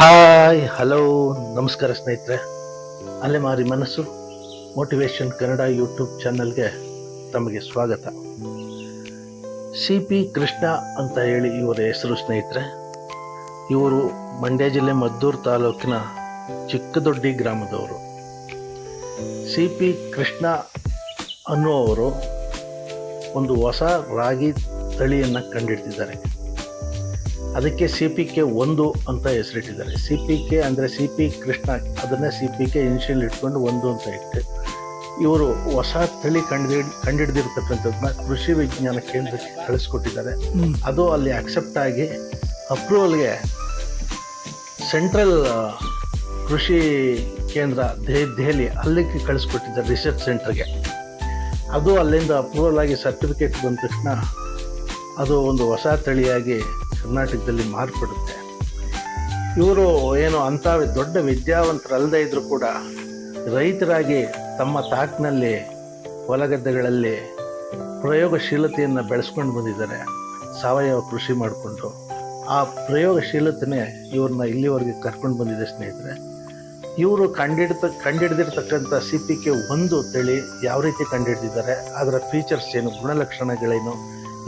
Hi hello ನಮಸ್ಕಾರ ಸ್ನೇಹಿತರೆ. ಅಲೆಮಾರಿ ಮನಸ್ಸು ಮೋಟಿವೇಶನ್ ಕನ್ನಡ ಯೂಟ್ಯೂಬ್ ಚಾನಲ್ಗೆ ತಮಗೆ ಸ್ವಾಗತ. CP ಕೃಷ್ಣ ಅಂತ ಹೇಳಿ ಇವರ ಹೆಸರು ಸ್ನೇಹಿತರೆ. ಇವರು ಮಂಡ್ಯ ಜಿಲ್ಲೆ ಮದ್ದೂರು ತಾಲೂಕಿನ ಚಿಕ್ಕದೊಡ್ಡಿ ಗ್ರಾಮದವರು. CP ಕೃಷ್ಣ ಅನ್ನುವರು ಒಂದು ಹೊಸ ರಾಗಿ ತಳಿಯನ್ನು ಕಂಡುಹಿಡಿದಿದ್ದಾರೆ. ಅದಕ್ಕೆ CPK 1 ಅಂತ ಹೆಸರಿಟ್ಟಿದ್ದಾರೆ. CPK ಅಂದರೆ CP ಕೃಷ್ಣ, ಅದನ್ನೇ CPK ಇನಿಷಿಯಲ್ ಇಟ್ಕೊಂಡು 1 ಅಂತ ಇಟ್ಟು ಇವರು ಹೊಸ ತಳಿ ಕಂಡುಹಿಡಿದಿರ್ತಕ್ಕಂಥದ್ದನ್ನ ಕೃಷಿ ವಿಜ್ಞಾನ ಕೇಂದ್ರಕ್ಕೆ ಕಳಿಸ್ಕೊಟ್ಟಿದ್ದಾರೆ. ಅದು ಅಲ್ಲಿ ಅಕ್ಸೆಪ್ಟ್ ಆಗಿ ಅಪ್ರೂವಲ್ಗೆ ಸೆಂಟ್ರಲ್ ಕೃಷಿ ಕೇಂದ್ರ ದೆಹಲಿ ಅಲ್ಲಿಗೆ ಕಳಿಸ್ಕೊಟ್ಟಿದ್ದಾರೆ, ರಿಸರ್ಚ್ ಸೆಂಟರ್ಗೆ. ಅದು ಅಲ್ಲಿಂದ ಅಪ್ರೂವಲ್ ಆಗಿ ಸರ್ಟಿಫಿಕೇಟ್ ಬಂದ ತಕ್ಷಣ ಅದು ಒಂದು ಹೊಸ ತಳಿಯಾಗಿ ಕರ್ನಾಟಕದಲ್ಲಿ ಮಾರ್ಪಡುತ್ತೆ. ಇವರು ಏನು ಅಂಥ ದೊಡ್ಡ ವಿದ್ಯಾವಂತರಲ್ಲದೆ ಇದ್ದರೂ ಕೂಡ ರೈತರಾಗಿ ತಮ್ಮ ತಾಕಿನಲ್ಲಿ ಹೊಲಗದ್ದೆಗಳಲ್ಲಿ ಪ್ರಯೋಗಶೀಲತೆಯನ್ನು ಬೆಳೆಸ್ಕೊಂಡು ಬಂದಿದ್ದಾರೆ. ಸಾವಯವ ಕೃಷಿ ಮಾಡಿಕೊಂಡು ಆ ಪ್ರಯೋಗಶೀಲತೆನೇ ಇವ್ರನ್ನ ಇಲ್ಲಿವರೆಗೆ ಕರ್ಕೊಂಡು ಬಂದಿದೆ ಸ್ನೇಹಿತರೆ. ಇವರು ಕಂಡಿಡಿದಿರ್ತಕ್ಕಂಥ CPK 1 ತಳಿ ಯಾವ ರೀತಿ ಕಂಡುಹಿಡಿದಿದ್ದಾರೆ, ಅದರ ಫೀಚರ್ಸ್ ಏನು, ಗುಣಲಕ್ಷಣಗಳೇನು,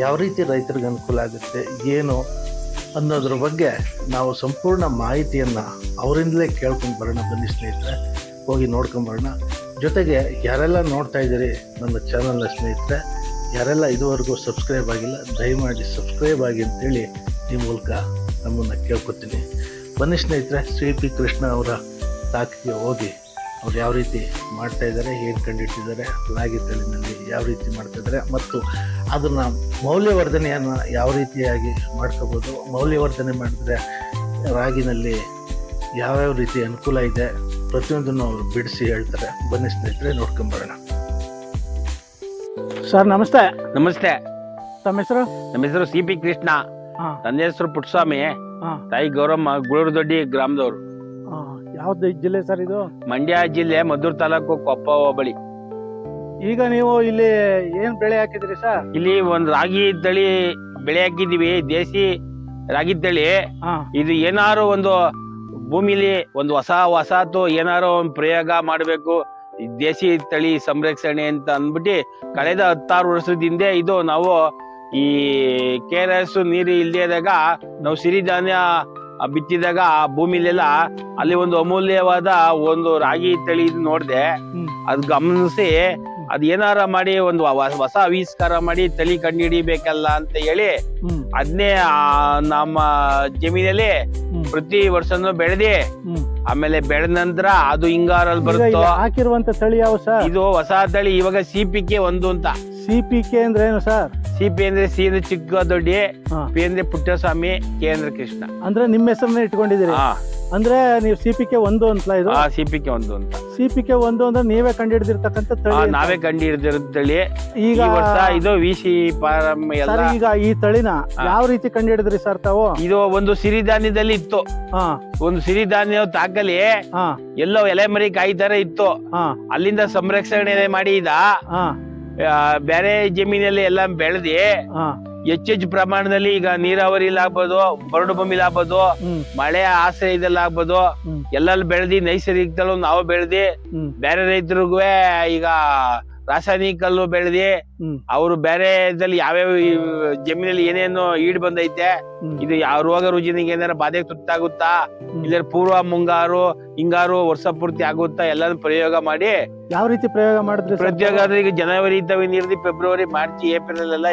ಯಾವ ರೀತಿ ರೈತರಿಗೆ ಅನುಕೂಲ ಆಗುತ್ತೆ ಏನು ಅನ್ನೋದ್ರ ಬಗ್ಗೆ ನಾವು ಸಂಪೂರ್ಣ ಮಾಹಿತಿಯನ್ನು ಅವರಿಂದಲೇ ಕೇಳ್ಕೊಂಡು ಬರೋಣ. ಬನ್ನಿ ಸ್ನೇಹಿತರೆ, ಹೋಗಿ ನೋಡ್ಕೊಂಬರೋಣ. ಜೊತೆಗೆ ಯಾರೆಲ್ಲ ನೋಡ್ತಾ ಇದ್ದೀರಿ ನನ್ನ ಚಾನಲ್ನ ಸ್ನೇಹಿತರೆ, ಯಾರೆಲ್ಲ ಇದುವರೆಗೂ ಸಬ್ಸ್ಕ್ರೈಬ್ ಆಗಿಲ್ಲ, ದಯಮಾಡಿ ಸಬ್ಸ್ಕ್ರೈಬ್ ಆಗಿ ಅಂತೇಳಿ ಈ ಮೂಲಕ ನಮ್ಮನ್ನು ಕೇಳ್ಕೊತೀನಿ. ಬನ್ನಿ ಸ್ನೇಹಿತರೆ, CP ಕೃಷ್ಣ ಅವರ ತಾಕಿಗೆ ಹೋಗಿ ಅವ್ರು ಯಾವ ರೀತಿ ಮಾಡ್ತಾಯಿದ್ದಾರೆ, ಏನು ಕಂಡುಹಿಟ್ಟಿದ್ದಾರೆ, ರಾಗಿ ತಳಿನಲ್ಲಿ ಯಾವ ರೀತಿ ಮಾಡ್ತಾಯಿದ್ದಾರೆ ಮತ್ತು ಅದನ್ನು ಮೌಲ್ಯವರ್ಧನೆಯನ್ನು ಯಾವ ರೀತಿಯಾಗಿ ಮಾಡ್ಕೋಬೋದು, ಮೌಲ್ಯವರ್ಧನೆ ಮಾಡಿದ್ರೆ ರಾಗಿನಲ್ಲಿ ಯಾವ್ಯಾವ ರೀತಿ ಅನುಕೂಲ ಇದೆ, ಪ್ರತಿಯೊಂದನ್ನು ಅವರು ಬಿಡಿಸಿ ಹೇಳ್ತಾರೆ. ಬನ್ನಿ ಸ್ನೇಹಿತರೆ, ನೋಡ್ಕೊಂಬರೋಣ. ಸರ್ ನಮಸ್ತೆ. ನಮಸ್ತೆ. ತಮ್ಮ ಹೆಸರು? ನಮ್ಮ ಹೆಸರು CP ಕೃಷ್ಣ. ತಂದೆ ಹೆಸರು ಪುಟ್ಟಸ್ವಾಮಿ, ತಾಯಿ ಗೌರಮ್ಮ, ಗುಳೂರುದೊಡ್ಡಿ ಗ್ರಾಮದವರು. ಯಾವ್ದು ಜಿಲ್ಲೆ ಸರ್ ಇದು? ಮಂಡ್ಯ ಜಿಲ್ಲೆ ಮದ್ದೂರು ತಾಲೂಕು ಕೊಪ್ಪ ಹೋಬಳಿ. ಈಗ ನೀವು ಇಲ್ಲಿ ಏನ್ ಬೆಳೆ ಹಾಕಿದ್ರಿ ಸರ್? ಇಲ್ಲಿ ಒಂದ್ ರಾಗಿ ತಳಿ ಬೆಳೆ ಹಾಕಿದೀವಿ, ದೇಸಿ ರಾಗಿ ತಳಿ. ಇದು ಏನಾರು ಒಂದು ಭೂಮಿಲಿ ಒಂದು ಹೊಸತು ಏನಾರು ಒಂದು ಪ್ರಯೋಗ ಮಾಡಬೇಕು, ದೇಸಿ ತಳಿ ಸಂರಕ್ಷಣೆ ಅಂತ ಅಂದ್ಬಿಟ್ಟು ಕಳೆದ 16 ವರ್ಷದ ಹಿಂದೆ ಇದು ನಾವು ಈ KRS ನೀರು ಇಲ್ದೇ ಇದ್ದಾಗ ನಾವು ಸಿರಿಧಾನ್ಯ ಬಿತ್ತಿದಾಗ ಆ ಭೂಮಿಲೆಲ್ಲ ಅಲ್ಲಿ ಒಂದು ಅಮೂಲ್ಯವಾದ ಒಂದು ರಾಗಿ ತಳಿ ನೋಡ್ದೆ. ಅದ್ ಗಮನಿಸಿ ಅದ್ ಏನಾರ ಮಾಡಿ ಒಂದು ಹೊಸ ಆವಿಷ್ಕಾರ ಮಾಡಿ ತಳಿ ಕಂಡುಹಿಡಿಬೇಕಲ್ಲ ಅಂತ ಹೇಳಿ ಅದನ್ನೇ ನಮ್ಮ ಜಮೀನಲ್ಲಿ ಪ್ರತಿ ವರ್ಷನೂ ಬೆಳೆದಿ, ಆಮೇಲೆ ಬೆಳೆದ ನಂತರ ಅದು ಹಿಂಗಾರಲ್ಲಿ ಬರುತ್ತೋ. ಹಾಕಿರುವಂತ ತಳಿ ಯಾವ ಸರ್? ಇದು ಹೊಸ ತಳಿ ಇವಾಗ CPK 1 ಅಂತ. CPK ಅಂದ್ರೆ ಏನು ಸರ್? CP ಅಂದ್ರೆ C ಅಂದ್ರೆ ಚಿಕ್ಕದೊಡ್ಡಿ, P ಅಂದ್ರೆ ಪುಟ್ಟಸ್ವಾಮಿ, K ಅಂದ್ರೆ ಕೃಷ್ಣ. ಅಂದ್ರೆ ನಿಮ್ಮ ಹೆಸರನ್ನ ಇಟ್ಕೊಂಡಿದ್ದೀರಿ? ಅಂದ್ರೆ ನೀವು CPK 1 ಅಂತ ಇದು? CPK 1 ಅಂತ. CPK 1 ಅಂದ್ರೆ ನೀವೇ ಕಂಡುಹಿಡಿದಿರ್ತಕ್ಕಂಥ ತಳಿ? ನಾವೇ ಕಂಡುಹಿಡಿದಿರೋ ತಳಿ. ಈಗ ಇದು VC ಫಾರಂ ಎಲ್ಲ. ಈಗ ಈ ತಳಿನ ಯಾವ ರೀತಿ ಕಂಡುಹಿಡಿದ್ರಿ ಸರ್ ತಾವು? ಇದು ಒಂದು ಸಿರಿಧಾನ್ಯದಲ್ಲಿ ಇತ್ತು. ಒಂದು ಸಿರಿಧಾನ್ಯ ತಾಕಲಿ ಎಲ್ಲೋ ಎಲೆ ಮರಿ ಕಾಯಿ ತರ ಇತ್ತು. ಅಲ್ಲಿಂದ ಸಂರಕ್ಷಣೆ ಮಾಡಿದ ಬೇರೆ ಜಮೀನಲ್ಲಿ ಎಲ್ಲ ಬೆಳೆದಿ ಹೆಚ್ಚೆಚ್ಚು ಪ್ರಮಾಣದಲ್ಲಿ ಈಗ ನೀರಾವರಿಲಿ ಆಗ್ಬೋದು, ಬರಡು ಭೂಮಿಲಿ ಆಗ್ಬೋದು, ಮಳೆ ಆಶ್ರಯದಲ್ಲಿ ಆಗ್ಬೋದು, ಎಲ್ಲೆಲ್ಲಿ ಬೆಳೆದಿ ನೈಸರ್ಗಿಕದಲ್ಲೂ ನಾವು ಬೆಳೆದಿ, ಬೇರೆ ರೈತರಿಗೂ ಈಗ ರಾಸಾಯನಿಕಲ್ಲೂ ಬೆಳೆದಿ, ಅವರು ಬೇರೆ ಇದ್ರಲ್ಲಿ ಯಾವ್ಯಾವ ಜಮೀನಲ್ಲಿ ಏನೇನು ಈಡ್ ಬಂದೈತೆ, ಇದು ಯಾವ ರೋಗ ರುಜಿನಿಗೆ ಏನಾರ ಬಾಧೆಗೆ ತುತ್ತಾಗುತ್ತಾ, ಇಲ್ಲ ಪೂರ್ವ ಮುಂಗಾರು ಹಿಂಗಾರು ವರ್ಷ ಪೂರ್ತಿ ಆಗುತ್ತಾ ಎಲ್ಲಾನು ಪ್ರಯೋಗ ಮಾಡಿ. ಯಾವ ರೀತಿ ಪ್ರಯೋಗ ಮಾಡಿದ್ರಿ? ಪ್ರಯೋಗ ಅಂದ್ರೆ ಈಗ ಜನವರಿ ಇದ್ದಾವೆ ನೀರ್ದಿ, ಫೆಬ್ರವರಿ, ಮಾರ್ಚ್, ಏಪ್ರಿಲ್ ಎಲ್ಲ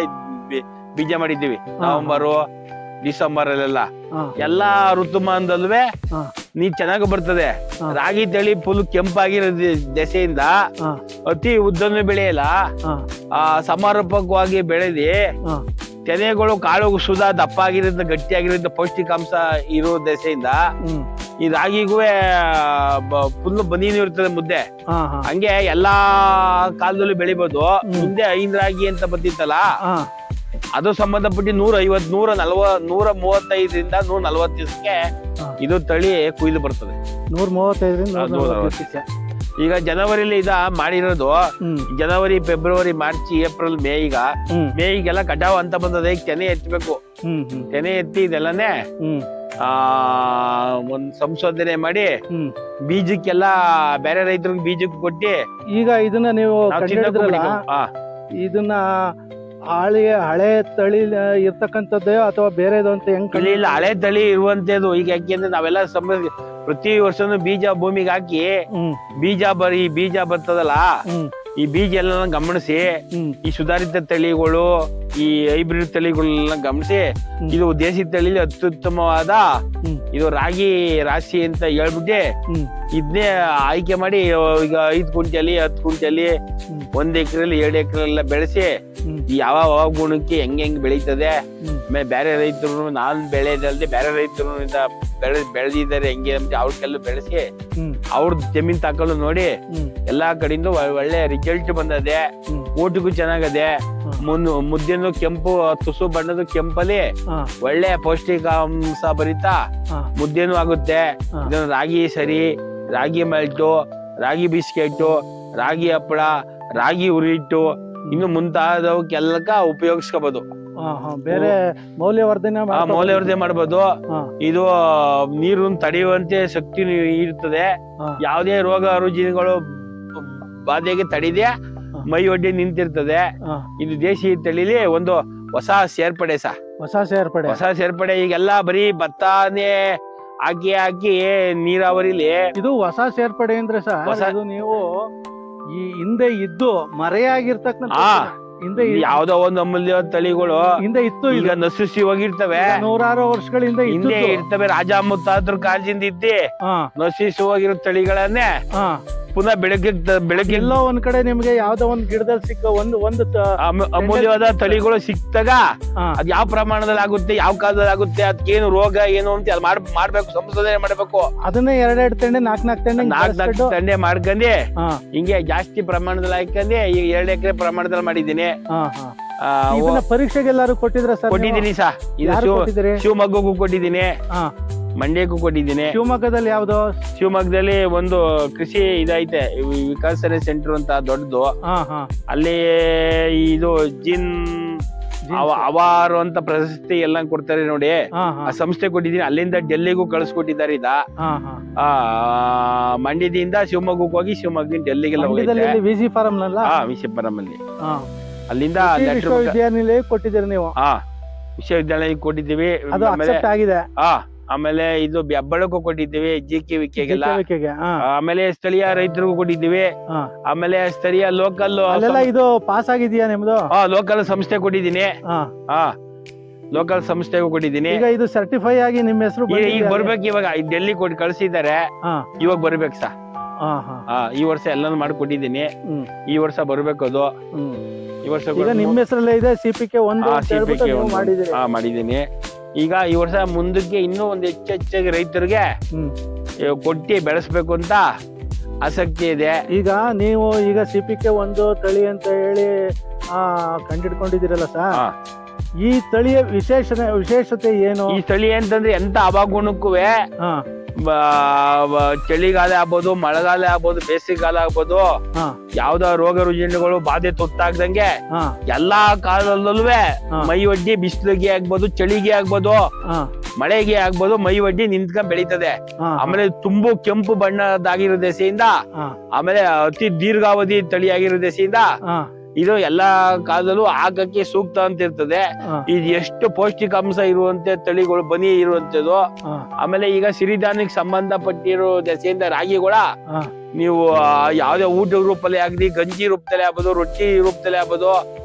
ಬೀಜ ಮಾಡಿದ್ದೀವಿ. ನವೆಂಬರು, ಡಿಸೆಂಬರ್ ಅಲ್ಲೆಲ್ಲ ಎಲ್ಲಾ ಋತುಮಾನದಲ್ವೇ ನೀರ್ ಚೆನ್ನಾಗಿ ಬರ್ತದೆ. ರಾಗಿ ತಳಿ ಫುಲ್ ಕೆಂಪಾಗಿರೋ ದೆಸೆಯಿಂದ ಅತಿ ಉದ್ದನೂ ಬೆಳೆಯಲ್ಲ, ಸಮರ್ಪಕವಾಗಿ ಬೆಳೆದಿ ತೆನೆಗಳು ಕಾಳು ಸುಧಾ ದಪ್ಪ ಆಗಿರೋದ್ರಿಂದ ಗಟ್ಟಿಯಾಗಿರೋದ್ರಿಂದ ಪೌಷ್ಟಿಕಾಂಶ ಇರೋ ದೆಸೆಯಿಂದ ಈ ರಾಗಿಗೂ ಫುಲ್ ಬನೀನು ಇರ್ತದೆ ಮುದ್ದೆ. ಹಂಗೆ ಎಲ್ಲಾ ಕಾಲದಲ್ಲೂ ಬೆಳಿಬೋದು. ಮುಂದೆ 5 ರಾಗಿ ಅಂತ ಬಂದಿತ್ತಲ್ಲ, ಅದು ಸಂಬಂಧಪಟ್ಟಿ 135ರಿಂದ 140 ದಿವಸಕ್ಕೆ ಇದು ತಳಿ ಕುಯ್ದು ಬರ್ತದೆ. 135ರಿಂದ 140. ಈಗ ಜನವರಿಲಿ ಇದ ಮಾಡಿರೋದು. ಜನವರಿ, ಫೆಬ್ರವರಿ, ಮಾರ್ಚ್, ಏಪ್ರಿಲ್, ಮೇ. ಈಗ ಮೇಗೆಲ್ಲ ಕಟಾವ್ ಅಂತ ಬಂದದ. ಈಗ ತೆನೆ ಎತ್ತಬೇಕು. ತೆನೆ ಎತ್ತಿ ಇದೆಲ್ಲನೇ ಒಂದ್ ಸಂಶೋಧನೆ ಮಾಡಿ ಹ್ಮ್ ಬೀಜಕ್ಕೆಲ್ಲ ಬೇರೆ ರೈತರಿಗೆ ಬೀಜಕ್ಕೆ ಕೊಟ್ಟಿ ಈಗ ಇದನ್ನ ನೀವು ನಾವು ಕಂಡಿಡಿದ್ರಲ್ಲ, ಇದನ್ನ ಹಳೆ ತಳಿ ಇರ್ತಕ್ಕಂಥದ್ದೇ ಅಥವಾ ಬೇರೆದು ಅಂತ ಹೆಂಗ್ ಇಲ್ಲ ಹಳೆ ತಳಿ ಇರುವಂತದ್ದು. ಈಗ ಯಾಕೆಂದ್ರೆ ನಾವೆಲ್ಲ ಪ್ರತಿ ವರ್ಷನೂ ಬೀಜ ಭೂಮಿಗೆ ಹಾಕಿ ಬೀಜ ಬರ್ತದಲ್ಲ, ಈ ಬೀಜ ಎಲ್ಲ ಗಮನಿಸಿ ಈ ಸುಧಾರಿತ ತಳಿಗಳು, ಈ ಹೈಬ್ರಿಡ್ ತಳಿಗಳನ್ನ ಗಮನಿಸಿ ಇದು ದೇಸಿ ತಳಿಲಿ ಅತ್ಯುತ್ತಮವಾದ ಇದು ರಾಶಿ ಅಂತ ಹೇಳ್ಬಿಟ್ಟು ಇದನ್ನೇ ಆಯ್ಕೆ ಮಾಡಿ ಈಗ 5 ಕ್ವಿಂಟಲಿ 10 ಕ್ವಿಂಟಲಿ 1 ಎಕರೆಲಿ 2 ಎಕರೆಲ್ಲ ಬೆಳೆಸಿ ಯಾವ ಗುಣಕ್ಕೆ ಹೆಂಗ್ ಬೆಳೀತದೆ, ಆಮೇಲೆ ಬೇರೆ ರೈತರು ನಾನ್ ಬೆಳೆದಲ್ದೆ ಬೇರೆ ರೈತರು ಬೆಳೆದಿದ್ದಾರೆ ಹೆಂಗೆ ಅಂತ ಅವ್ರಿಗೆಲ್ಲ ಬೆಳೆಸಿ ಅವ್ರ ಜಮೀನ್ ತಕೊಂಡು ನೋಡಿ ಎಲ್ಲಾ ಕಡೆಯಿಂದ ಒಳ್ಳೆ ರಿಸಲ್ಟ್ ಬಂದದೆ. ಊಟಕ್ಕೂ ಚೆನ್ನಾಗದೆ. ಮುದ್ದೆನು ಕೆಂಪು ತುಸು ಬಣ್ಣದ ಕೆಂಪಲ್ಲಿ ಒಳ್ಳೆ ಪೌಷ್ಟಿಕಾಂಶ ಭರಿತ ಮುದ್ದೆನೂ ಆಗುತ್ತೆ. ಇದನ್ನು ರಾಗಿ ಮೆಲ್ಟು, ರಾಗಿ ಬಿಸ್ಕೆಟ್, ರಾಗಿ ಹಪ್ಪಳ, ರಾಗಿ ಹುರಿಟ್ಟು ಇನ್ನು ಮುಂತಾದವಕ್ಕೆಲ್ಲ ಉಪಯೋಗಿಸ್ಕೋಬಹುದು. ಬೇರೆ ಮೌಲ್ಯವರ್ಧನೆ ಮಾಡಬಹುದು. ಇದು ನೀರನ್ನು ತಡೆಯುವಂತೆ ಶಕ್ತಿ ಇರ್ತದೆ. ಯಾವುದೇ ರೋಗ ರುಜಿನಗಳು ಬಾಧೆಗೆ ತಡೆದೇ ಮೈ ಒಡ್ಡಿ ನಿಂತಿರ್ತದೆ. ಇದು ದೇಶಿ ತಳಿಲಿ ಒಂದು ಹೊಸ ಸೇರ್ಪಡೆ. ಈಗೆಲ್ಲ ಬರೀ ಭತ್ತಾನೇ ಹಾಕಿ ನೀರಾವರಿಲಿ ಇದು ಹೊಸ ಸೇರ್ಪಡೆ ಅಂದ್ರೆ ಸರ್, ನೀವು ಈ ಹಿಂದೆ ಇದ್ದು ಮರೆಯಾಗಿರ್ತಕ್ಕಂಥ ಯಾವ್ದೋ ಒಂದು ಅಮೂಲ್ಯ ತಳಿಗಳು ಹಿಂದೆ ಇತ್ತು, ಈಗ ನಶಿಸಿ ಹೋಗಿರ್ತವೆ. 100 ವರ್ಷಗಳಿಂದ ಹಿಂದೆ ಇರ್ತವೆ. ರಾಜ ಮುತ್ತಾದ್ರ ಕಾಲದಿಂದ ಇದ್ದಿ ನಶಿಸಿ ಹೋಗಿರೋ ತಳಿಗಳನ್ನೇ ಪುನಃ ಬೆಳಗ್ಗೆ ಎಲ್ಲೋ ಒಂದ್ ಕಡೆ ನಿಮ್ಗೆ ಯಾವ್ದೋ ಒಂದ್ ಗಿಡದಲ್ಲಿ ಸಿಕ್ಕ ಒಂದು ಅಮೂಲ್ಯವಾದ ತಳಿಗಳು ಸಿಕ್ತಾಗ ಅದ್ ಯಾವ ಪ್ರಮಾಣದಲ್ಲಿ ಆಗುತ್ತೆ, ಯಾವ ಕಾಲದಲ್ಲಿ ಆಗುತ್ತೆ, ಅದಕ್ಕೇನು ರೋಗ ಏನು ಅಂತ ಮಾಡ್ಬೇಕು, ಸಂಶೋಧನೆ ಮಾಡ್ಬೇಕು. ಅದನ್ನೇ 2 ತೆಂಡೆ 4 ತೆಂಡೆ ಮಾಡ್ಕೊಂಡಿ ಹಿಂಗೆ ಜಾಸ್ತಿ ಪ್ರಮಾಣದಲ್ಲಿ ಹಾಕಂಡಿ ಈಗ 2 ಎಕರೆ ಪ್ರಮಾಣದಲ್ಲಿ ಮಾಡಿದ್ದೀನಿ. ಪರೀಕ್ಷೆಗೆ ಎಲ್ಲಾರು ಕೊಟ್ಟಿದ್ರ ಸರ್? ಕೊಟ್ಟಿದ್ದೀನಿ ಸರ್. ಇದು ಶಿವಮೊಗ್ಗಕ್ಕೂ ಕೊಟ್ಟಿದ್ದೀನಿ, ಮಂಡ್ಯಕ್ಕೂ ಕೊಟ್ಟಿದ್ದೀನಿ. ಶಿವಮೊಗ್ಗದಲ್ಲಿ ಯಾವ್ದು? ಶಿವಮೊಗ್ಗದಲ್ಲಿ ಒಂದು ಕೃಷಿ ಇದೈತೆ, ವಿಕಾಸನೆ ಸೆಂಟರ್ ಅಂತ ದೊಡ್ಡದು. ಅಲ್ಲಿ ಇದು ಅವಾರು ಅಂತ ಪ್ರಶಸ್ತಿ ಎಲ್ಲ ಕೊಡ್ತಾರೆ ನೋಡಿ, ಆ ಸಂಸ್ಥೆ ಕೊಟ್ಟಿದ್ದೀನಿ. ಅಲ್ಲಿಂದ ಡೆಲ್ಲಿಗೂ ಕಳಿಸ್ಕೊಟ್ಟಿದ್ದಾರೆ. ಮಂಡ್ಯದಿಂದ ಶಿವಮೊಗ್ಗಕ್ಕೆ ಹೋಗಿ ಶಿವಮೊಗ್ಗದಿಂದ ಡೆಲ್ಲಿಗೆಲ್ಲ ವಿಸಿ ಫಾರಂ ಅಲ್ಲಿ ಅಲ್ಲಿಂದ ವಿಶ್ವವಿದ್ಯಾನಿಲಯ ಕೊಟ್ಟಿದ್ದೀರಿ ನೀವು? ವಿಶ್ವವಿದ್ಯಾಲಯ ಕೊಟ್ಟಿದ್ದೀವಿ. ಆಮೇಲೆ ಇದು ಹೆಬ್ಬಳಕ್ಕೂ ಕೊಟ್ಟಿದ್ದೀವಿ, GKVKಗೆಲ್ಲ. ಆಮೇಲೆ ಸ್ಥಳೀಯ ರೈತರಿಗೂ ಕೊಟ್ಟಿದ್ದೀವಿ. ಆಮೇಲೆ ಸ್ಥಳೀಯ ಲೋಕಲ್ ಇದು ಪಾಸ್ ಆಗಿದೆಯಾ ನಿಮ್ದು? ಲೋಕಲ್ ಸಂಸ್ಥೆ ಕೊಟ್ಟಿದ್ದೀನಿ. ಲೋಕಲ್ ಸಂಸ್ಥೆಗೂ ಕೊಟ್ಟಿದ್ದೀನಿ. ಈಗ ಇದು ಸರ್ಟಿಫೈ ಆಗಿ ನಿಮ್ಮ ಹೆಸರು ಈಗ ಬರ್ಬೇಕು. ಇವಾಗ ಡೆಲ್ಲಿ ಕೊಟ್ಟು ಕಳ್ಸಿದ್ದಾರೆ, ಇವಾಗ ಬರ್ಬೇಕು ಸಾ. ಈ ವರ್ಷ ಎಲ್ಲಾನು ಮಾಡ್ಕೊಟ್ಟಿದ್ದೀನಿ. ಈ ವರ್ಷ ಬರ್ಬೇಕು ಅದು. ಈ ವರ್ಷ ನಿಮ್ಮ ಹೆಸರಲ್ಲೇ ಇದೆ CPK 1 ಮಾಡಿದ್ದೀನಿ. ಈಗ ಈ ವರ್ಷ ಮುಂದಕ್ಕೆ ಇನ್ನೂ ಒಂದು ಹೆಚ್ಚಾಗಿ ರೈತರಿಗೆ ಕೊಟ್ಟಿ ಬೆಳೆಸ್ಬೇಕು ಅಂತ ಆಸಕ್ತಿ ಇದೆ. ಈಗ ನೀವು CPK 1 ತಳಿ ಅಂತ ಹೇಳಿ ಕಂಡಿಡ್ಕೊಂಡಿದ್ದೀರಲ್ಲ ಸರ್, ಈ ತಳಿಯ ವಿಶೇಷತೆ ಏನು? ಈ ತಳಿ ಅಂತಂದ್ರೆ ಎಂತ ಹವಾಗುಣಕ್ಕೂ ಚಳಿಗಾಲ ಆಗ್ಬೋದು, ಮಳೆಗಾಲ ಆಗ್ಬೋದು, ಬೇಸಿಗೆಗಾಲ ಆಗ್ಬೋದು, ಯಾವ್ದೋ ರೋಗ ರುಜಿನಗಳು ಬಾಧೆ ತುತ್ತಾಗ್ದಂಗೆ ಎಲ್ಲಾ ಕಾಲದಲ್ಲೂ ಮೈ ಒಡ್ಡಿ ಬಿಸಿಲಿಗೆ ಆಗ್ಬೋದು, ಚಳಿಗೆ ಆಗ್ಬೋದು, ಮಳೆಗೆ ಆಗ್ಬೋದು, ಮೈ ಒಡ್ಡಿ ನಿಂತ್ಕೊಂಡ್ ಬೆಳೀತದೆ. ಆಮೇಲೆ ತುಂಬು ಕೆಂಪು ಬಣ್ಣದಾಗಿರೋ ದೆಸೆಯಿಂದ, ಆಮೇಲೆ ಅತಿ ದೀರ್ಘಾವಧಿ ತಳಿ ಆಗಿರೋ ದೆಸೆಯಿಂದ ಇದು ಎಲ್ಲಾ ಕಾಲದಲ್ಲೂ ಆಗಕ್ಕೆ ಸೂಕ್ತ ಅಂತ ಇರ್ತದೆ. ಇದು ಎಷ್ಟು ಪೌಷ್ಟಿಕಾಂಶ ಇರುವಂತೆ ತಳಿಗಳು ಬನಿ ಇರುವಂತದ್ದು. ಆಮೇಲೆ ಈಗ ಸಿರಿಧಾನ್ಯಕ್ಕೆ ಸಂಬಂಧಪಟ್ಟಿರೋ ದೆಸೆಯಿಂದ ರಾಗಿಗಳ ನೀವು ಯಾವ್ದೇ ಊಟ ರೂಪದಲ್ಲಿ ಆಗಲಿ, ಗಂಜಿ ರೂಪದಲ್ಲಿ ಆಗ್ಬೋದು, ರೊಟ್ಟಿ ರೂಪದಲ್ಲಿ ಆಗ್ಬೋದು,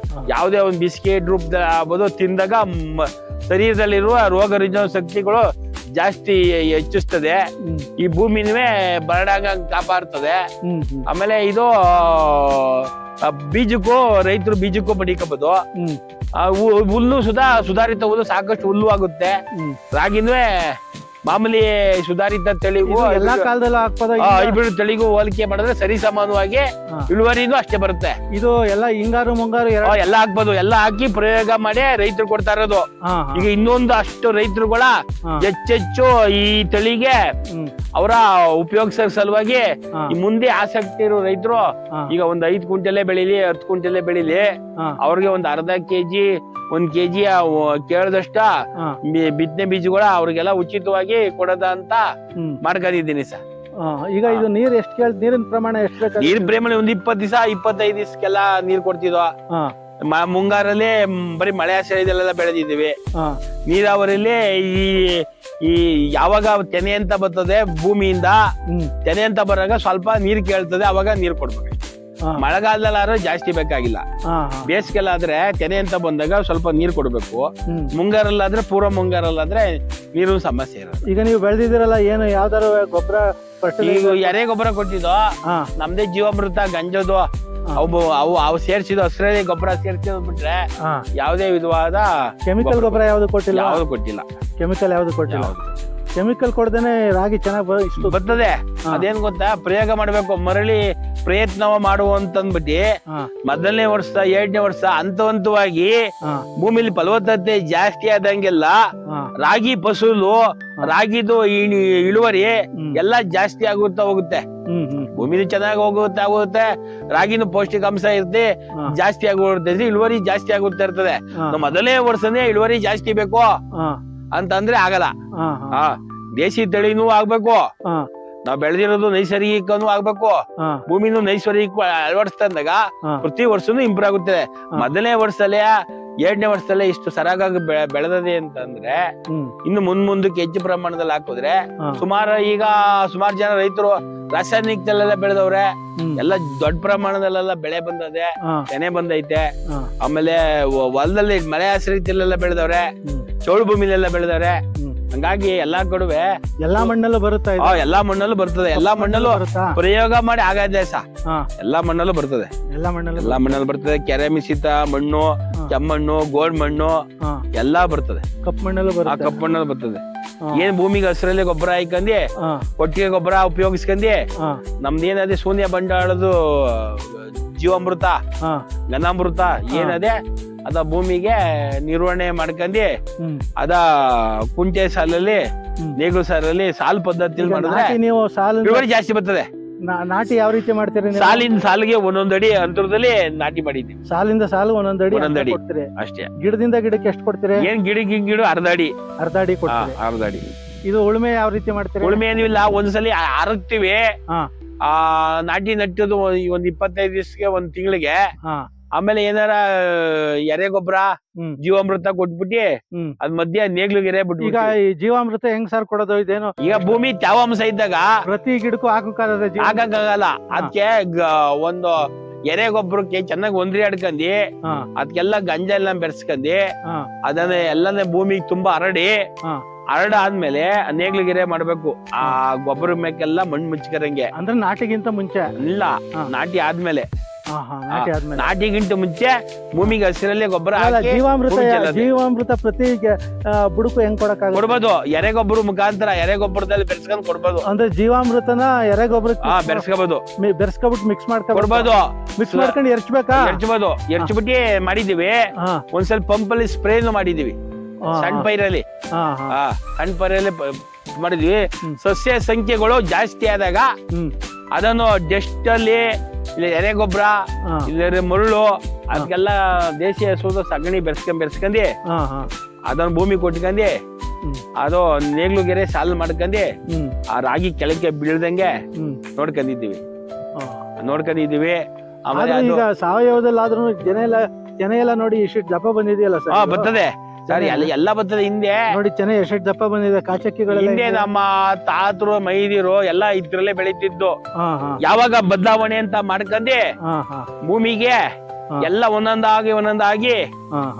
ಯಾವ್ದೇ ಒಂದು ಬಿಸ್ಕೆಟ್ ರೂಪದಲ್ಲಿ ಆಗ್ಬೋದು, ತಿಂದಾಗ ಶರೀರದಲ್ಲಿರುವ ರೋಗ ರುಜಿನ ಶಕ್ತಿಗಳು ಜಾಸ್ತಿ ಹೆಚ್ಚಿಸ್ತದೆ. ಈ ಭೂಮಿನೇ ಬರಡಾಗ ಕಾಪಾಡ್ತದೆ. ಆಮೇಲೆ ಇದು ರೈತರು ಬೀಜಕ್ಕೂ ಮಡಿಕೋಬಹುದು. ಹುಲ್ಲು ಸುಧಾರಿತ ಹುಲ್ಲು ಸಾಕಷ್ಟು ಹುಲ್ಲು ಆಗುತ್ತೆ. ರಾಗಿನೂ ಮಾಮೂಲಿ ಸುಧಾರಿತ ತಳಿಗೂ ಇದು ಎಲ್ಲಾ ಕಾಲದಲ್ಲೂ ಹಾಕ್ಬೋದ ಹೈಬ್ರಿಡ್ ತಳಿಗೂ ಹೋಲಿಕೆ ಮಾಡಿದ್ರೆ ಸರಿ ಸಮಾನವಾಗಿ ಹಾ. ಇಳುವರಿನೂ ಅಷ್ಟೇ ಬರುತ್ತೆ. ಇದು ಎಲ್ಲ ಹಿಂಗಾರು ಮುಂಗಾರು ಎಲ್ಲ ಹಾಕ್ಬೋದು, ಎಲ್ಲ ಹಾಕಿ ಪ್ರಯೋಗ ಮಾಡಿ ರೈತರು ಕೊಡ್ತಾ ಇರೋದು. ಈಗ ಇನ್ನೊಂದು ಅಷ್ಟು ರೈತರುಗಳ ಹೆಚ್ಚೆಚ್ಚು ಈ ತಳಿಗೆ ಅವರ ಉಪಯೋಗಿಸೋ ಸಲುವಾಗಿ ಈ ಮುಂದೆ ಆಸಕ್ತಿ ಇರೋ ರೈತರು ಈಗ ಒಂದ್ 5 ಕ್ವಿಂಟಲೇ ಬೆಳಿಲಿ 10 ಕ್ವಿಂಟಲೇ ಬೆಳಿಲಿ ಅವ್ರಿಗೆ ಒಂದ್ ಅರ್ಧ ಕೆಜಿ 1 ಕೆಜಿ ಕೇಳದಷ್ಟ ಬಿತ್ತನೆ ಬೀಜಗಳ ಅವ್ರಿಗೆಲ್ಲ ಉಚಿತವಾಗಿ ಕೊಡದ ಅಂತ ಮಾಡ್ಕೊಂಡಿದ್ದೀನಿ ಸರ್. ಈಗ ಇದು ನೀರ್ ಎಷ್ಟು ನೀರಿನ ಪ್ರಮಾಣ ಎಷ್ಟು ಬೇಕು? ನೀರ್ ಪ್ರೇಮಣಿ ಒಂದ್ 20 ದಿವಸ 25 ದಿವಸಕ್ಕೆಲ್ಲ ನೀರ್ ಕೊಡ್ತಿದ್ವ. ಮುಂಗಾರಲ್ಲಿ ಬರೀ ಮಳೆ ಆಶ್ರಯದಲ್ಲೆಲ್ಲ ಬೆಳೆದಿದ್ದೀವಿ. ನೀರಾವರಿಲಿ ಈ ಯಾವಾಗ ತೆನೆ ಅಂತ ಬರ್ತದೆ ಭೂಮಿಯಿಂದ ತೆನೆ ಅಂತ ಬರಾಗ ಸ್ವಲ್ಪ ನೀರ್ ಕೇಳ್ತದೆ, ಅವಾಗ ನೀರ್ ಕೊಡ್ಬೇಕು. ಮಳೆಗಾಲದಲ್ಲಾದ್ರೆ ಜಾಸ್ತಿ ಬೇಕಾಗಿಲ್ಲ. ಬೇಸಿಗೆಲ್ಲಾದ್ರೆ ತೆನೆ ಅಂತ ಬಂದಾಗ ಸ್ವಲ್ಪ ನೀರ್ ಕೊಡ್ಬೇಕು. ಮುಂಗಾರಲ್ಲಾದ್ರೆ ಪೂರ್ವ ಮುಂಗಾರಲ್ಲಾದ್ರೆ ನೀರು ಸಮಸ್ಯೆ ಇರೋದು. ಈಗ ನೀವು ಬೆಳೆದಿದ್ದೀರಲ್ಲ, ಏನು ಯಾವ್ದಾರು ಗೊಬ್ಬರ ಈಗ ಎರೆ ಗೊಬ್ಬರ ಕೊಟ್ಟಿದ್ದು ನಮ್ದೇ ಜೀವಾಮೃತ ಗಂಜದು ಅವು ಸೇರ್ಸಿದ್ದು ಹಸಿರಲ್ಲಿ ಗೊಬ್ಬರ ಸೇರ್ಸಿದ್ ಬಿಟ್ರೆ ಯಾವುದೇ ವಿಧವಾದ ಕೆಮಿಕಲ್ ಗೊಬ್ಬರ ಯಾವ್ದು ಕೊಟ್ಟಿಲ್ಲ. ಯಾವ್ದು ಕೊಟ್ಟಿಲ್ಲ, ಕೆಮಿಕಲ್ ಯಾವ್ದು ಕೊಟ್ಟಿಲ್ಲ. ಕೆಮಿಕಲ್ ಕೊಡದೇನೆ ರಾಗಿ ಚೆನ್ನಾಗಿ ಬರ್ತದೆ. ಅದೇನ್ ಗೊತ್ತಾ, ಪ್ರಯೋಗ ಮಾಡ್ಬೇಕು, ಮರಳಿ ಪ್ರಯತ್ನ ಮಾಡುವಂತಂದ್ಬಿಟ್ಟು ಮೊದಲನೇ ವರ್ಷ 2ನೇ ವರ್ಷ ಹಂತವಾಗಿ ಭೂಮಿಲಿ ಫಲವತ್ತತೆ ಜಾಸ್ತಿ ಆದಂಗೆಲ್ಲ ರಾಗಿ ಫಸಲು ರಾಗಿದು ಇಳುವರಿ ಎಲ್ಲ ಜಾಸ್ತಿ ಆಗುತ್ತಾ ಹೋಗುತ್ತೆ. ಭೂಮಿಲಿ ಚೆನ್ನಾಗಿ ಆಗುತ್ತೆ, ರಾಗಿನ ಪೌಷ್ಟಿಕಾಂಶ ಇರುತ್ತೆ, ಜಾಸ್ತಿ ಆಗುತ್ತೆ, ಇಳುವರಿ ಜಾಸ್ತಿ ಆಗುತ್ತಾ ಇರ್ತದೆ. ಮೊದಲನೇ ವರ್ಷನೇ ಇಳುವರಿ ಜಾಸ್ತಿ ಬೇಕು ಅಂತಂದ್ರೆ ಆಗಲ್ಲ. ದೇಶಿ ತಳಿನೂ ಆಗ್ಬೇಕು, ನಾವ್ ಬೆಳೆದಿರೋದು ನೈಸರ್ಗಿಕನೂ ಆಗ್ಬೇಕು, ಭೂಮಿನೂ ನೈಸರ್ಗಿಕ ಅಳವಡಿಸ್ತಂದಾಗ ಪ್ರತಿ ವರ್ಷನೂ ಇಂಪ್ರೂವ್ ಆಗುತ್ತದೆ. ಮೊದಲನೇ ವರ್ಷದಲ್ಲೇ 2ನೇ ವರ್ಷದಲ್ಲೇ ಇಷ್ಟು ಸರಾಗಾಗಿ ಬೆಳೆದದೆ ಅಂತಂದ್ರೆ ಇನ್ನು ಮುಂದಕ್ಕೆ ಹೆಚ್ಚು ಪ್ರಮಾಣದಲ್ಲಿ ಹಾಕಿದ್ರೆ ಈಗ ಸುಮಾರು ಜನ ರೈತರು ರಾಸಾಯನಿಕದಲ್ಲೆಲ್ಲ ಬೆಳೆದವ್ರೆ, ಎಲ್ಲ ದೊಡ್ಡ ಪ್ರಮಾಣದಲ್ಲೆಲ್ಲ ಬೆಳೆ ಬಂದದೆ, ತೆನೆ ಬಂದೈತೆ. ಆಮೇಲೆ ಹೊಲದಲ್ಲಿ ಮಳೆ ಆಶ್ರಯತೆಲ್ಲ ಬೆಳೆದವ್ರೆ, ಚೌಳು ಭೂಮಿಲೆಲ್ಲ ಬೆಳೆದವ್ರೆ. ಹಂಗಾಗಿ ಎಲ್ಲಾ ಕಡುವೆ ಎಲ್ಲಾ ಮಣ್ಣಲ್ಲೂ ಬರುತ್ತೆ. ಎಲ್ಲಾ ಮಣ್ಣಲ್ಲೂ ಬರ್ತದೆ, ಎಲ್ಲಾ ಮಣ್ಣಲ್ಲೂ ಪ್ರಯೋಗ ಮಾಡಿ ಆಗದೆ ಎಲ್ಲಾ ಮಣ್ಣಲ್ಲೂ ಬರ್ತದೆ. ಎಲ್ಲಾ ಮಣ್ಣಲ್ಲೂ ಬರ್ತದೆ. ಕೆರೆ ಮಿಶ್ರಿತ ಮಣ್ಣು, ಕೆಮ್ಮಣ್ಣು, ಗೋಲ್ಡ್ ಮಣ್ಣು ಎಲ್ಲಾ ಬರ್ತದೆ. ಕಪ್ಪು ಮಣ್ಣಲ್ಲೂ ಬರ್ತದೆ. ಏನ್ ಭೂಮಿಗೆ ಹಸಿರಲ್ಲಿ ಗೊಬ್ಬರ ಹಾಕಂದಿ, ಕೊಟ್ಟಿಗೆ ಗೊಬ್ಬರ ಉಪಯೋಗಿಸ್ಕಂದಿ, ನಮ್ದೇನದೇ ಶೂನ್ಯ ಬಂಡವಾಳದು ಜೀವಾಮೃತ ಘನಾಮೃತ ಏನದೆ ಅದ ಭೂಮಿಗೆ ನಿರ್ವಹಣೆ ಮಾಡ್ಕಂದಿ ಅದ ಕುಂಟೆ ಸಾಲಲ್ಲಿ ನೇಗಿಲು ಸಾಲಲ್ಲಿ ಸಾಲು ಪದ್ಧತಿ ಮಾಡಿದ್ರೆ ನೀವು ಇಳುವರಿ ಜಾಸ್ತಿ ಬರ್ತದೆ. ನಾಟಿ ಯಾವ ರೀತಿ ಮಾಡ್ತೀರಿ? ಸಾಲಿನ ಸಾಲಿಗೆ ಒಂದೊಂದಡಿ ಅಂತರದಲ್ಲಿ ನಾಟಿ ಮಾಡಿದ್ವಿ. ಸಾಲಿಂದ ಸಾಲು ಒಂದೊಂದಡಿ ಅಷ್ಟೇ. ಗಿಡದಿಂದ ಗಿಡಕ್ಕೆ ಎಷ್ಟು ಕೊಡ್ತೀರಿ? ಏನ್ ಗಿಡ ಅರ್ಧ ಅಡಿ ಕೊಡ್ತೀರಿ. ಅರ್ಧ ಅಡಿ. ಇದು ಉಳುಮೆ ಯಾವ ರೀತಿ ಮಾಡ್ತೀರಿ? ಉಳುಮೆ ಏನಿಲ್ಲ, ಒಂದ್ಸಲಿ ಅರಗ್ತಿವಿ. ನಾಟಿ ನಟ್ಟದು ಒಂದ್ 25 ದಿವಸಕ್ಕೆ 1 ತಿಂಗಳಿಗೆ. ಆಮೇಲೆ ಏನಾರ ಎರೆ ಗೊಬ್ಬರ ಜೀವಾಮೃತ ಕೊಟ್ಬಿಟ್ಟು ಅದ್ ಮಧ್ಯ ನೇಗ್ಲು ಗೆರೆ ಬಿಟ್ಟು. ಈಗ ಈ ಜೀವಾಮೃತ ಹೆಂಗ್ ಸರ್ ಕೊಡೋದು? ಇದೇನು ಈಗ ಭೂಮಿ ತ್ಯಾವಾಂಶ ಇದ್ದಾಗ ಪ್ರತಿ ಗಿಡಕ್ಕೂ ಹಾಕಕ್ಕಾಗಲ್ಲ. ಅದಕ್ಕೆ ಒಂದು ಎರೆ ಗೊಬ್ಬರಕ್ಕೆ ಚೆನ್ನಾಗಿ ಒಂದ್ರಿ ಆಡ್ಕಂದಿ ಅದಕ್ಕೆಲ್ಲ ಗಂಜ ಎಲ್ಲ ಬೆರೆಸ್ಕಂದಿ ಅದನ್ನ ಎಲ್ಲನೇ ಭೂಮಿಗೆ ತುಂಬಾ ಹರಡಾದ್ಮೇಲೆ ನೇಗ್ಲು ಗೆರೆ ಮಾಡ್ಬೇಕು. ಆ ಗೊಬ್ಬರ ಮೇಕೆಲ್ಲ ಮಣ್ಣು ಮುಚ್ಕರಂಗೆ. ಅಂದ್ರೆ ನಾಟಿಗಿಂತ ಮುಂಚೆ ಇಲ್ಲ, ನಾಟಿ ಆದ್ಮೇಲೆ. ನಾಟಿಗಿಂತ ಮುಂಚೆ ಭೂಮಿಗೆ ಹಸಿರಲ್ಲೇ ಗೊಬ್ಬರ ಜೀವಾಮೃತ ಪ್ರತಿ ಬುಡಕು ಹೆಂಗ್ ಕೊಡ್ಬೋದು. ಎರೆ ಗೊಬ್ಬರ ಮುಖಾಂತರ ಎರೆ ಗೊಬ್ಬರದಲ್ಲಿ ಬೆರೆಸ್ಕೊಂಡ್ ಕೊಡ್ಬೋದು. ಅಂದ್ರೆ ಜೀವಾಮೃತನ ಎರೆ ಗೊಬ್ಬರ ಬೆರೆಸ್ಕೋಬಹುದು, ಬೆರೆಸ್ಕೊಬಿಟ್ಟು ಮಿಕ್ಸ್ ಕೊಡ್ಬೋದು. ಮಿಕ್ಸ್ ಮಾಡ್ಕೊಂಡು ಎರ್ಚ್ಬೋದು. ಎರ್ಚ್ಬಿಟ್ಟು ಮಾಡಿದೀವಿ. ಒಂದ್ಸಲ ಪಂಪಲ್ಲಿ ಸ್ಪ್ರೇನು ಮಾಡಿದೀವಿ. ಸಣ್ಣ ಪೈರಲ್ಲಿ ಮಾಡಿದ್ವಿ. ಸಸ್ಯ ಸಂಖ್ಯೆಗಳು ಜಾಸ್ತಿ ಆದಾಗ ಅದನ್ನು ಡಸ್ಟ್ ಅಲ್ಲಿ ಎರೆ ಗೊಬ್ಬರ ಇಲ್ಲ ಮರಳು ಅದಕ್ಕೆಲ್ಲ ದೇಶೀಯ ಹಸುದ ಸಗಣಿ ಬೆರೆಸ್ಕೊಂಡಿ ಅದನ್ನ ಭೂಮಿ ಕೊಟ್ಕಂದಿ ಅದು ನೇಗ್ಲು ಗೆರೆ ಸಾಲು ಮಾಡ್ಕಂದಿ ಆ ರಾಗಿ ಕೆಳಗೆ ಬೀಳ್ದಂಗೆ ನೋಡ್ಕೊಂಡಿದ್ದೀವಿ. ಆಮೇಲೆ ಈಗ ಸಾವಯವದಲ್ಲಾದ್ರೂ ಜನ ಎಲ್ಲ ನೋಡಿ ಇಷ್ಟು ದಪ್ಪ ಬಂದಿದೆಯಲ್ಲ ಸರ್? ಬರ್ತದೆ ಸರ್, ಎಲ್ಲ ಬರ್ತದೆ. ಹಿಂದೆ ನೋಡಿ ಚೆನ್ನ ಎಷ್ಟು ದಪ್ಪ ಬಂದಿದೆ. ಕಾಚಕ್ಕಿಗಳು ಹಿಂದೆ ನಮ್ಮ ತಾತರು ಮೈದಿರು ಎಲ್ಲ ಇದ್ರಲ್ಲೇ ಬೆಳೀತಿದ್ದು. ಯಾವಾಗ ಬದಲಾವಣೆ ಅಂತ ಮಾಡ್ಕಂದಿ ಭೂಮಿಗೆ ಎಲ್ಲ ಒಂದೊಂದಾಗಿ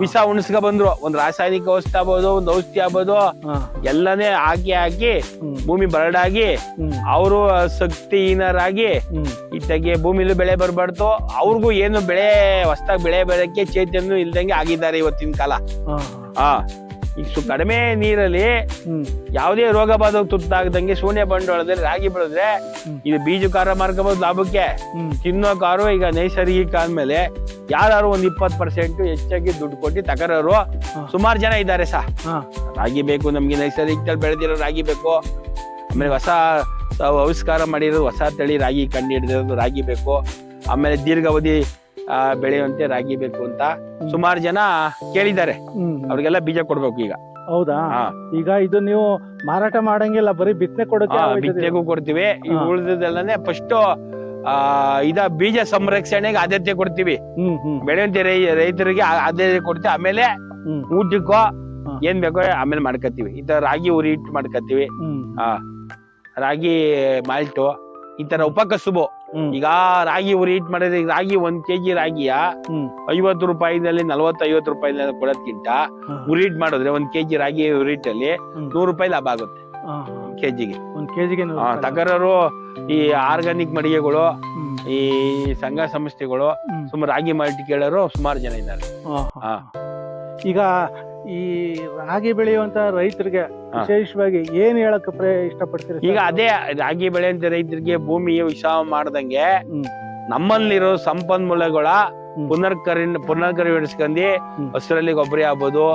ವಿಷ ಉಣಿಸ್ಕ ಬಂದ್ರು. ಒಂದ್ ರಾಸಾಯನಿಕ ಔಷಧಿ ಆಗ್ಬೋದು, ಒಂದ್ ಔಷಧಿ ಆಗ್ಬೋದು, ಎಲ್ಲನೇ ಹಾಕಿ ಭೂಮಿ ಬರಡಾಗಿ ಅವರು ಶಕ್ತಿಹೀನರಾಗಿ ಇತ್ತಗೆ ಭೂಮಿಲೂ ಬೆಳೆ ಬರ್ಬಾರ್ದು. ಅವ್ರಿಗೂ ಏನು ಬೆಳೆ ಹೊಸದಾಗಿ ಬೆಳೆ ಬೆಳಕ್ಕೆ ಚೈತನ್ಯ ಇಲ್ದಂಗೆ ಆಗಿದ್ದಾರೆ ಇವತ್ತಿನ ಕಾಲ. ಈಗ ಕಡಿಮೆ ನೀರಲ್ಲಿ ಹ್ಮ್ ಯಾವುದೇ ರೋಗ ಬಾಧಕ ತುತ್ತಾಗದಂಗೆ ಶೂನ್ಯ ಬಂಡವಾಳದಲ್ಲಿ ರಾಗಿ ಬೆಳೆದ್ರೆ ಇದು ಬೀಜಕಾರ ಮಾರ್ಕೋಬಹುದು ಲಾಭಕ್ಕೆ. ಹ್ಮ್ ತಿನ್ನೋ ಕಾರು ಈಗ ನೈಸರ್ಗಿಕ ಅಂದ್ಮೇಲೆ ಯಾರು ಒಂದ್ 20% ಹೆಚ್ಚಾಗಿ ದುಡ್ಡು ಕೊಟ್ಟು ತಗರೋರು ಸುಮಾರು ಜನ ಇದ್ದಾರೆ ಹಾ ರಾಗಿ ಬೇಕು ನಮ್ಗೆ, ನೈಸರ್ಗಿಕದಲ್ಲಿ ಬೆಳೆದಿರೋ ರಾಗಿ ಬೇಕು, ಆಮೇಲೆ ಹೊಸ ಆವಿಷ್ಕಾರ ಮಾಡಿರೋದು ಹೊಸ ತಳಿ ರಾಗಿ ಕಂಡು ಹಿಡಿದಿರೋದು ರಾಗಿ ಬೇಕು, ಆಮೇಲೆ ದೀರ್ಘಾವಧಿ ಬೆಳೆಯುವಂತೆ ರಾಗಿ ಬೇಕು ಅಂತ ಸುಮಾರು ಜನ ಕೇಳಿದ್ದಾರೆ. ಅವ್ರಿಗೆಲ್ಲ ಬೀಜ ಕೊಡ್ಬೇಕು ಈಗ. ಹೌದಾ? ಈಗ ಇದು ನೀವು ಮಾರಾಟ ಮಾಡಂಗಿಲ್ಲ, ಬರೀ ಬಿತ್ತನೆ ಕೊಡೋಕೆ ಬಿತ್ತನೆಗೂ ಕೊಡ್ತೀವಿ. ಈ ಉಳಿದೆಲ್ಲನೇ ಫಸ್ಟ್ ಇದ ಬೀಜ ಸಂರಕ್ಷಣೆಗೆ ಆದ್ಯತೆ ಕೊಡ್ತೀವಿ. ಬೆಳೆಯುವಂತ ರೈತರಿಗೆ ಆದ್ಯತೆ ಕೊಡ್ತೀವಿ. ಆಮೇಲೆ ಊಟಕ್ಕೋ ಏನ್ ಬೇಕೋ ಆಮೇಲೆ ಮಾಡ್ಕತ್ತೀವಿ. ಈ ತರ ರಾಗಿ ಉರಿ ಹಿಟ್ಟು ಮಾಡ್ಕತ್ತೀವಿ, ರಾಗಿ ಮಾಲ್ಟು, ಈ ತರ ಉಪಕಸುಬು. ಈಗ ರಾಗಿ ಉರಿ ಹಿಟ್ಟು ಮಾಡಿದ್ರೆ ರಾಗಿ 1 kg ರಾಗಿಯ 50 ರೂಪಾಯಿನಲ್ಲಿ 40-50 ರೂಪಾಯಿನಲ್ಲಿ ಕೊಡೋದ್ಕಿಂತ ಉರಿ ಹಿಟ್ಟು ಮಾಡಿದ್ರೆ 1 kg ರಾಗಿ ಉರಿ ಹಿಟ್ಟಲ್ಲಿ 100 ರೂಪಾಯಿ ಲಾಭ ಆಗುತ್ತೆ ಕೆಜಿಗೆ. ತಗರರು ಈ ಆರ್ಗಾನಿಕ್ ಮಳಿಗೆಗಳು, ಈ ಸಂಘ ಸಂಸ್ಥೆಗಳು, ಸುಮಾರು ರಾಗಿ ಮಾಲ್ಟ್ ಕೇಳೋರು ಸುಮಾರು ಜನ ಇದ್ದಾರೆ. ಈಗ ಈ ರಾಗಿ ಬೆಳೆಯುವಂತ ರೈತರಿಗೆ ವಿಶೇಷವಾಗಿ ಏನ್ ಹೇಳಕ್ ಇಷ್ಟಪಡ್ತೀರಿ? ಈಗ ಅದೇ ರಾಗಿ ಬೆಳೆಯುವಂತ ರೈತರಿಗೆ ಭೂಮಿಯ ವಿಷಾಮ ಮಾಡ್ದಂಗೆ ನಮ್ಮಲ್ಲಿರೋ ಸಂಪನ್ಮೂಲಗಳ ಪುನರ್ಕರಿಸ್ಕೊಂಡಿ ಹಸಿರಲ್ಲಿ ಗೊಬ್ಬರ ಆಗ್ಬೋದು,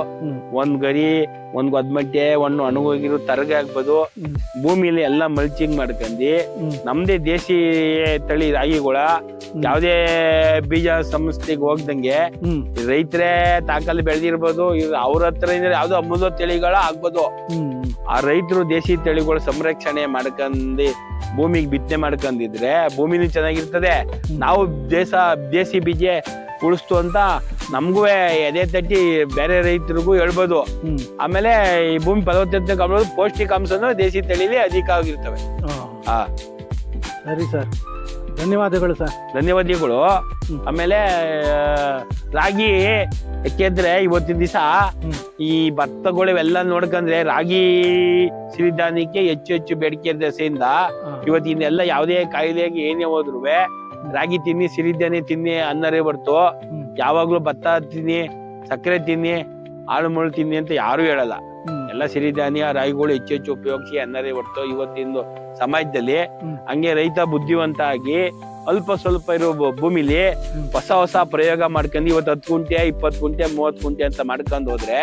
ಒಂದ್ ಗರಿ, ಒಂದ್ ಗೊದ್ಮಟ್ಟೆ, ಒಂದು ಅಣುಗೋಗಿರೋ ತರಗೆ ಆಗ್ಬೋದು, ಭೂಮಿಲಿ ಎಲ್ಲ ಮಲ್ಚಿಂಗ್ ಮಾಡ್ಕೊಂಡಿ ನಮ್ದೇ ದೇಶಿ ತಳಿ ರಾಗಿಗಳ ಯಾವ್ದೇ ಬೀಜ ಸಂಸ್ಥೆಗೆ ಹೋಗ್ದಂಗೆ ರೈತರೇ ತಾಕಲ್ಲಿ ಬೆಳೆದಿರ್ಬೋದು, ಅವ್ರ ಹತ್ರ ಯಾವ್ದೋ ಅಮೂಲ್ಯ ತಳಿಗಳ ಆಗ್ಬೋದು. ಆ ರೈತರು ದೇಶಿ ತಳಿಗಳ ಸಂರಕ್ಷಣೆ ಮಾಡ್ಕೊಂಡಿ ಭೂಮಿಗೆ ಬಿತ್ತನೆ ಮಾಡ್ಕೊಂಡಿದ್ರೆ ಭೂಮಿನೂ ಚೆನ್ನಾಗಿರ್ತದೆ. ನಾವು ದೇಸಿ ಬೀಜ ಉಳಿಸ್ತು ಅಂತ ನಮ್ಗೂ ಎದೆ ತಟ್ಟಿ ಬೇರೆ ರೈತರಿಗೂ ಹೇಳ್ಬೋದು. ಆಮೇಲೆ ಈ ಭೂಮಿ ಫಲವತ್ತತೆ ಕಾಪಾಡೋದು, ಪೌಷ್ಟಿಕಾಂಶನೂ ದೇಸಿ ತಳಿಲಿ ಅಧಿಕ ಆಗಿರ್ತವೆ. ಸರಿ ಸರ್, ಧನ್ಯವಾದಗಳು ಸರ್. ಧನ್ಯವಾದಗಳು. ಆಮೇಲೆ ರಾಗಿ ಯಾಕೆಂದ್ರೆ ಇವತ್ತಿನ ದಿವಸ ಈ ಭತ್ತಗಳಿವೆಲ್ಲ ನೋಡ್ಕಂದ್ರೆ ರಾಗಿ ಸಿರಿಧಾನ್ಯಕ್ಕೆ ಹೆಚ್ಚು ಬೇಡಿಕೆ ದೆಸೆಯಿಂದ ಇವತ್ತಿನೆಲ್ಲ ಯಾವುದೇ ಕಾಯಿಲೆಗೆ ಏನೇ ಹೋದ್ರು ರಾಗಿ ತಿನ್ನಿ, ಸಿರಿಧಾನ್ಯ ತಿನ್ನಿ ಅನ್ನರೇ ಬರ್ತು. ಯಾವಾಗ್ಲೂ ಭತ್ತ ತಿನ್ನಿ, ಸಕ್ಕರೆ ತಿನ್ನಿ, ಆಳು ಮುಳು ತಿನ್ನಿ ಅಂತ ಯಾರು ಹೇಳಲ್ಲ. ಎಲ್ಲ ಸಿರಿಧಾನ್ಯ ರಾಗಿಗಳು ಹೆಚ್ಚು ಉಪಯೋಗಿಸಿ ಅನ್ನರೇ ಬರ್ತು ಇವತ್ತಿನ ಸಮಾಜದಲ್ಲಿ. ಹಂಗೆ ರೈತ ಬುದ್ಧಿವಂತ ಆಗಿ ಅಲ್ಪ ಸ್ವಲ್ಪ ಇರೋ ಭೂಮಿಲಿ ಹೊಸ ಪ್ರಯೋಗ ಮಾಡ್ಕೊಂಡು ಇವತ್ತು 10 ಗುಂಟೆ 20 ಗುಂಟೆ 30 ಗುಂಟೆ ಅಂತ ಮಾಡ್ಕೊಂಡು ಹೋದ್ರೆ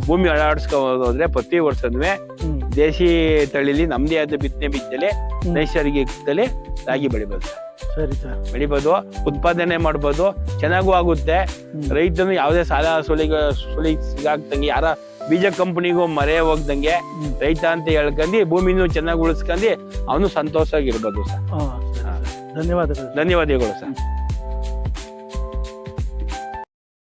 ಭೂಮಿ ಅಳಾಡಿಸ್ಕೊಂಡು ಹೋದ್ರೆ ಪ್ರತಿ ವರ್ಷನೂ ದೇಶಿ ತಳಿಲಿ ನಮ್ದೇ ಆದ ಬಿತ್ತನೆ ಬೀಜದಲ್ಲಿ ನೈಸರ್ಗಿಕದಲ್ಲಿ ರಾಗಿ ಬೆಳಿಬೋದು. ಸರಿ ಸರ್, ಬೆಳಿಬೋದು, ಉತ್ಪಾದನೆ ಮಾಡ್ಬೋದು, ಚೆನ್ನಾಗೂ ಆಗುತ್ತೆ. ರೈತನು ಯಾವುದೇ ಸಾಲ ಸುಳಿ ಸಿಗಾಕ್ದಂಗೆ, ಯಾರ ಬೀಜ ಕಂಪನಿಗೂ ಮರೆ ಹೋಗ್ದಂಗೆ ರೈತ ಅಂತ ಹೇಳ್ಕೊಂಡು ಭೂಮಿನೂ ಚೆನ್ನಾಗಿ ಉಳಿಸ್ಕೊಂಡು ಅವನು ಸಂತೋಷವಾಗಿರ್ಬೋದು ಸರ್. ಧನ್ಯವಾದಗಳು. ಧನ್ಯವಾದಗಳು ಸರ್.